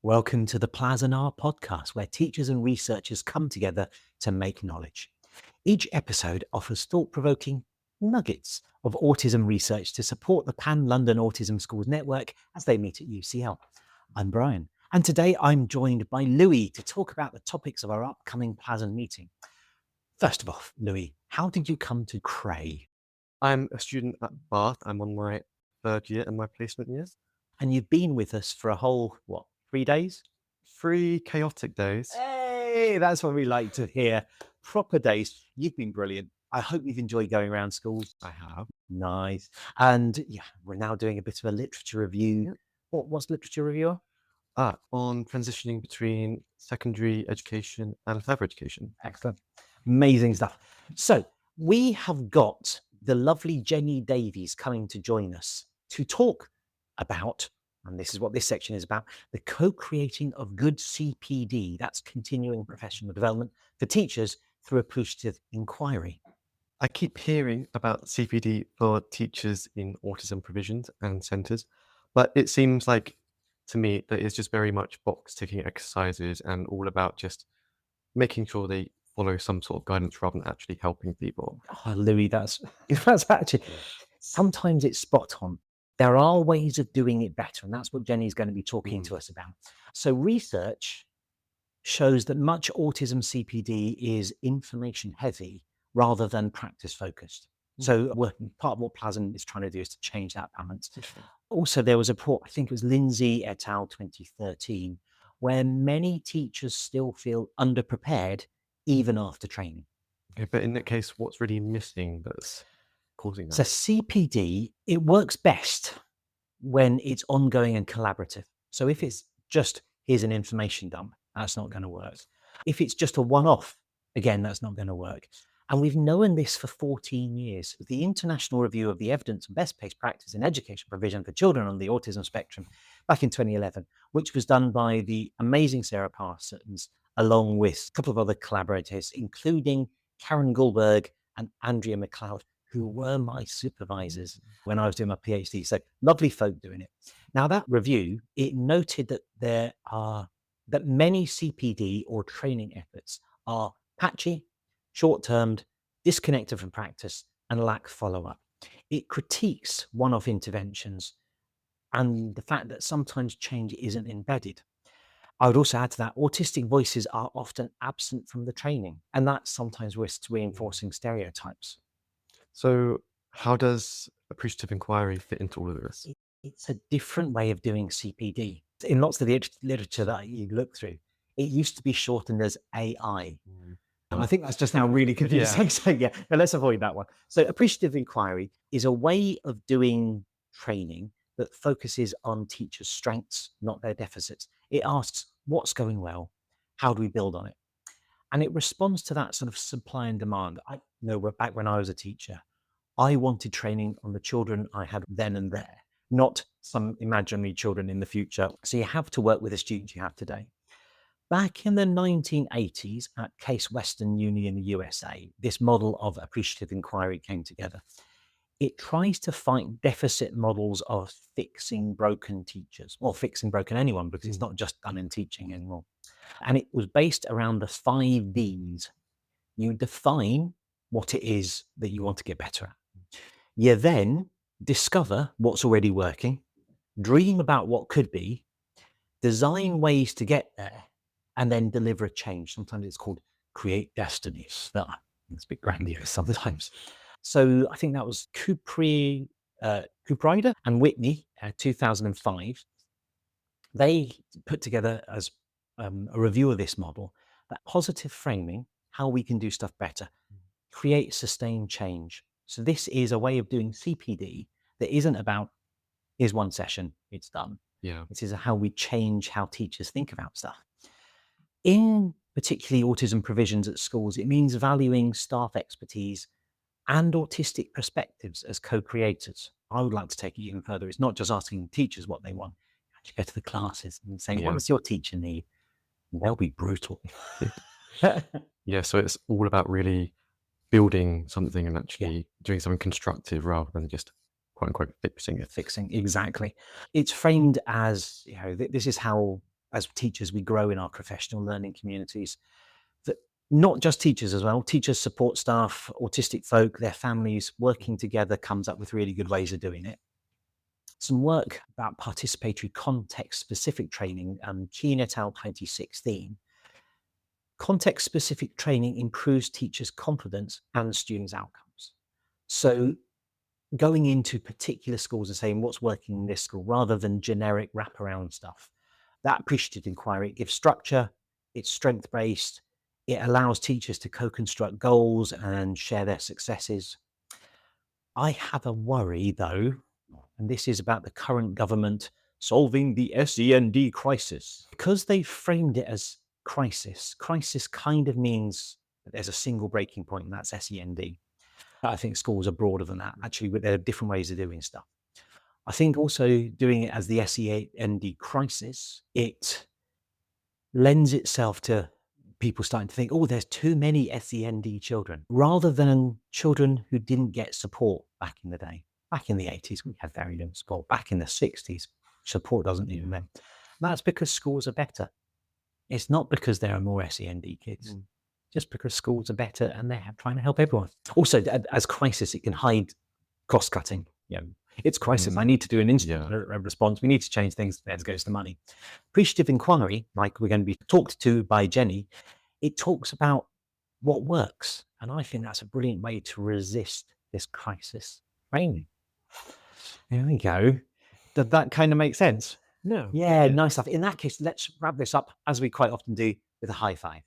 Welcome to the PLASN-r podcast, where teachers and researchers come together to make knowledge. Each episode offers thought-provoking nuggets of autism research to support the Pan-London Autism Schools Network as they meet at UCL. I'm Brian, and today I'm joined by Louie to talk about the topics of our upcoming PLASN meeting. First of all, Louie, how did you come to Cray? I'm a student at Bath. I'm on my third year in my placement years. And you've been with us for a whole, 3 days? 3 chaotic days. Hey, that's what we like to hear. Proper days. You've been brilliant. I hope you've enjoyed going around schools. I have. Nice. And yeah, we're now doing a bit of a literature review. Yep. What's literature review? On transitioning between secondary education and further education. Excellent. Amazing stuff. So we have got the lovely Jenny Davies coming to join us to talk about, and this is what this section is about, the co-creating of good CPD, that's continuing professional development for teachers through Appreciative Inquiry. I keep hearing about CPD for teachers in autism provisions and centres, but it seems like to me that it's just very much box ticking exercises and all about just making sure they follow some sort of guidance rather than actually helping people. Oh, Louis, that's actually, sometimes it's spot on. There are ways of doing it better, and that's what Jenny's going to be talking to us about. So research shows that much autism CPD is information heavy rather than practice focused. So part of what PLASN is trying to do is to change that balance. Also, there was a report, I think it was Lindsay et al. 2013, where many teachers still feel underprepared even after training. Okay, but in that case, what's really missing that's causing that? So CPD, it works best when it's ongoing and collaborative. So if it's just, here's an information dump, that's not going to work. If it's just a one-off, again, that's not going to work. And we've known this for 14 years. The International Review of the Evidence and Best Practice in Education Provision for Children on the Autism Spectrum back in 2011, which was done by the amazing Sarah Parsons, along with a couple of other collaborators, including Karen Goldberg and Andrea McLeod, who were my supervisors when I was doing my PhD. So lovely folk doing it. Now that review, it noted that that many CPD or training efforts are patchy, short-termed, disconnected from practice, and lack follow-up. It critiques one-off interventions and the fact that sometimes change isn't embedded. I would also add to that, autistic voices are often absent from the training, and that sometimes risks reinforcing stereotypes. So how does Appreciative Inquiry fit into all of this? It's a different way of doing CPD. In lots of the literature that you look through, it used to be shortened as AI. And I think that's just now really confusing. So but let's avoid that one. So Appreciative Inquiry is a way of doing training that focuses on teachers' strengths, not their deficits. It asks, what's going well? How do we build on it? And it responds to that sort of supply and demand. I know back when I was a teacher, I wanted training on the children I had then and there, not some imaginary children in the future. So you have to work with the students you have today. Back in the 1980s at Case Western Uni in the USA, this model of Appreciative Inquiry came together. It tries to fight deficit models of fixing broken teachers, or fixing broken anyone, because it's not just done in teaching anymore. And it was based around the 5 Ds. You define what it is that you want to get better at. You then discover what's already working, dream about what could be, design ways to get there, and then deliver a change. Sometimes it's called create destinies. It's a bit grandiose sometimes. So I think that was Cooprider and Whitney, 2005. They put together as a review of this model, that positive framing, how we can do stuff better, create sustained change. So this is a way of doing CPD that isn't about, here's one session, it's done. Yeah. This is how we change how teachers think about stuff. In particularly autism provisions at schools, it means valuing staff expertise and autistic perspectives as co-creators. I would like to take it even further. It's not just asking teachers what they want. You actually go to the classes and saying, what does your teacher need? And they'll be brutal. Yeah, so it's all about really building something and actually doing something constructive rather than just quote unquote fixing it. Exactly. It's framed as, this is how as teachers, we grow in our professional learning communities, that not just teachers as well, teachers, support staff, autistic folk, their families, working together comes up with really good ways of doing it. Some work about participatory context-specific training, Keen et al. 2016. Context-specific training improves teachers' confidence and students' outcomes. So going into particular schools and saying what's working in this school rather than generic wraparound stuff. That appreciative inquiry, it gives structure, it's strength-based, it allows teachers to co-construct goals and share their successes. I have a worry though, and this is about the current government solving the SEND crisis. Because they framed it as crisis kind of means that there's a single breaking point, and that's SEND. I think schools are broader than that. Actually, there are different ways of doing stuff. I think also doing it as the SEND crisis, it lends itself to people starting to think, oh, there's too many SEND children, rather than children who didn't get support back in the day. Back in the 80s, we had very little support. Back in the 60s, support doesn't even mean. That's because schools are better. It's not because there are more SEND kids. Just because schools are better and they're trying to help everyone. Also, as crisis, it can hide cost cutting. It's crisis. I need to do an instant response. We need to change things. There goes the money. Appreciative inquiry, like we're going to be talked to by Jenny, it talks about what works. And I think that's a brilliant way to resist this crisis training. There we go. Did that kind of make sense? No. Yeah, nice stuff. In that case, let's wrap this up, as we quite often do, with a high five.